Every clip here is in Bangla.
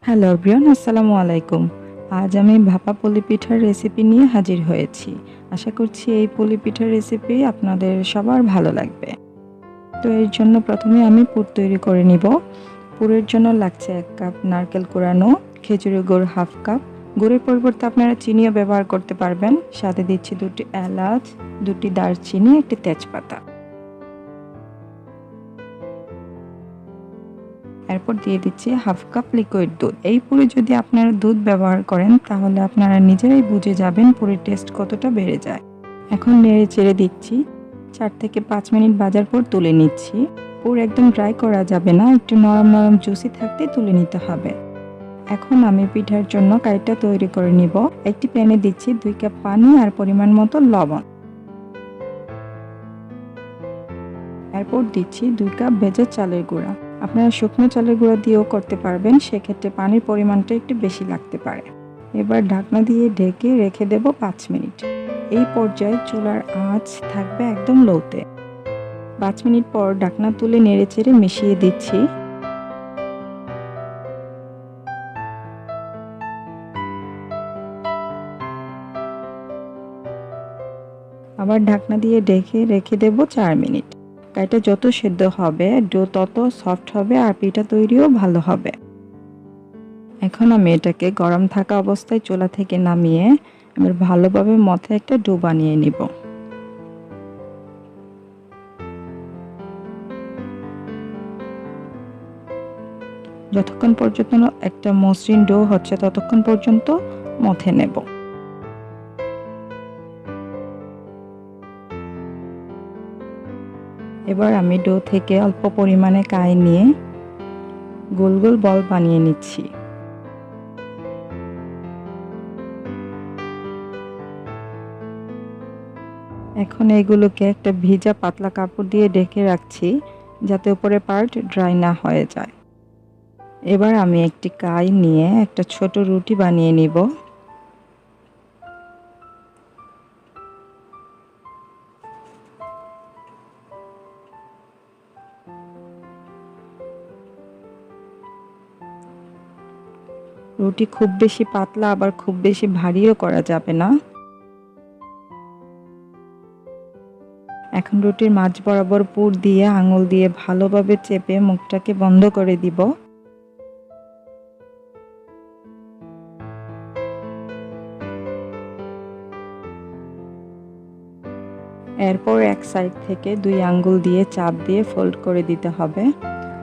হ্যালো এভরিওয়ান, আসসালামু আলাইকুম। আজ আমি ভাপা পুলি পিঠার রেসিপি নিয়ে হাজির হয়েছি। আশা করছি এই পুলি পিঠার রেসিপি আপনাদের সবার ভালো লাগবে। তো এর জন্য প্রথমে আমি পুর তৈরি করে নিব। পুরের জন্য লাগছে 1 কাপ নারকেল কোড়ানো, খেজুরের গুড় 1/2 কাপ। গুড়ের পরিবর্তে আপনারা চিনিও ব্যবহার করতে পারবেন। সাথে দিচ্ছি 2টি এলাচ, 2টি দারচিনি, 1টি তেজপাতা। এরপর দিয়ে দিচ্ছি 1/2 কাপ লিকুইড দুধ। এই পুরে যদি আপনারা দুধ ব্যবহার করেন তাহলে আপনারা নিজেরাই বুঝে যাবেন পুরের টেস্ট কতটা বেড়ে যায়। এখন নেড়ে চেড়ে দিচ্ছি। 4 থেকে 5 মিনিট ভাজার পর তুলে নিচ্ছি। পুর একদম ড্রাই করা যাবে না, একটু নরম নরম জুসি থাকতে তুলে নিতে হবে। এখন আমি পিঠার জন্য কাইটা তৈরি করে নিব। একটি প্যানে দিচ্ছি 2 কাপ পানি আর পরিমাণ মতো লবণ। এরপর দিচ্ছি 2 কাপ ভেজা চালের গুঁড়া। আপনারা শুকনো চালের গুঁড়া দিয়েও করতে পারবেন, সেক্ষেত্রে পানির পরিমাণটা একটু বেশি লাগতে পারে। এবার ঢাকনা দিয়ে ঢেকে রেখে দেব 5 মিনিট। এই পর্যায়ে চুলার আঁচ থাকবে একদম লোতে। 5 মিনিট পর ঢাকনা তুলে নেড়েচেড়ে মিশিয়ে দিচ্ছি। আবার ঢাকনা দিয়ে ঢেকে রেখে দেব 4 মিনিট। কাইটা যত সেদ্ধ হবে ডো তত সফট হবে আর পিঠা তৈরিও ভালো হবে। এখন আমি এটাকে গরম থাকা অবস্থায় চুলা থেকে নামিয়ে এবার ভালোভাবে মথে একটা ডো বানিয়ে নিব। যতক্ষণ পর্যন্ত একটা মসৃণ ডো হচ্ছে ততক্ষণ পর্যন্ত মথে নেব। এবার আমি ডো থেকে অল্প পরিমাণে কাই নিয়ে গোল গোল বল বানিয়ে নিচ্ছি। এখন এগুলোকে একটা ভিজা পাতলা কাপড় দিয়ে ঢেকে রাখছি যাতে উপরের পার্ট ড্রাই না হয়ে যায়। এবার আমি একটি কাই নিয়ে একটা ছোট রুটি বানিয়ে নিব। রুটি খুব বেশি পাতলা আবার খুব বেশি ভারীও করা যাবে না। এখন রুটির মাঝ বরাবর পুর দিয়ে আঙুল দিয়ে ভালোভাবে চেপে মুখটাকে বন্ধ করে দিব। এরপর এক সাইড থেকে 2 আঙ্গুল দিয়ে চাপ দিয়ে ফোল্ড করে দিতে হবে।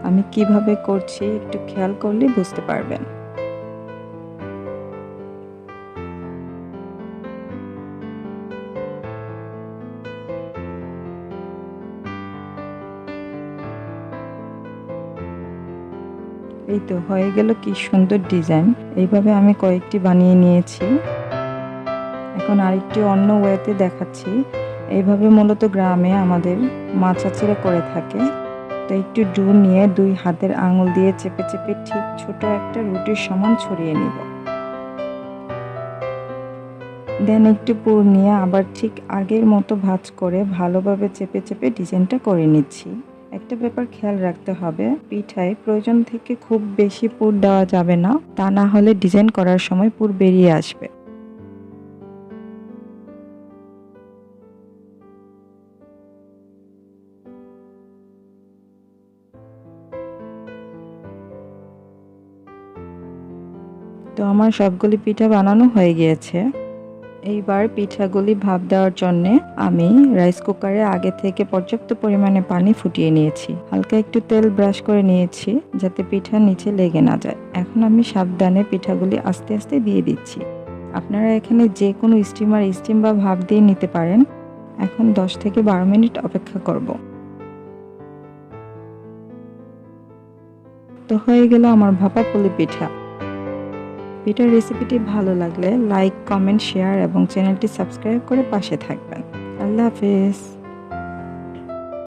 আমি কিভাবে করছি একটু খেয়াল করলে বুঝতে পারবেন। এই তো হয়ে গেল, কি সুন্দর ডিজাইন। এইভাবে আমি কয়েকটি বানিয়ে নিয়েছি। এখন আরেকটি অন্য ওয়েতে দেখাচ্ছি। এইভাবে মূলত গ্রামে আমাদের মা চাচিরা করে থাকে। তো একটু ডো নিয়ে 2 হাতের আঙুল দিয়ে চেপে চেপে ঠিক ছোট একটা রুটির সমান ছড়িয়ে নিব। দেন একটু পুর নিয়ে আবার ঠিক আগের মতো ভাঁজ করে ভালোভাবে চেপে চেপে ডিজাইনটা করে নিচ্ছি। একটা ব্যাপার খেয়াল রাখতে হবে, পিঠায় প্রয়োজন থেকে খুব বেশি পুর দেওয়া যাবে না, তা না হলে ডিজাইন করার সময় পুর বেরিয়ে আসবে। তো আমার সবগুলি পিঠা বানানো হয়ে গিয়েছে। এইবার পিঠাগুলি ভাপ দেওয়ার জন্য আমি রাইস কুকারে আগে থেকে পর্যাপ্ত পরিমাণে পানি ফুটিয়ে নিয়েছি। হালকা একটু তেল ব্রাশ করে নিয়েছি যাতে পিঠা নিচে লেগে না যায়। এখন আমি সাবধানে পিঠাগুলি আস্তে আস্তে দিয়ে দিচ্ছি। আপনারা এখানে যে কোনো স্টিম বা ভাপ দিয়ে নিতে পারেন। এখন 10 থেকে 12 মিনিট অপেক্ষা করব। তো হয়ে গেল আমার ভাপা পুলি পিঠা। পিঠার রেসিপিটি ভালো লাগলে লাইক, কমেন্ট, শেয়ার এবং চ্যানেলটি সাবস্ক্রাইব করে পাশে থাকবেন। আল্লাহ হাফেজ।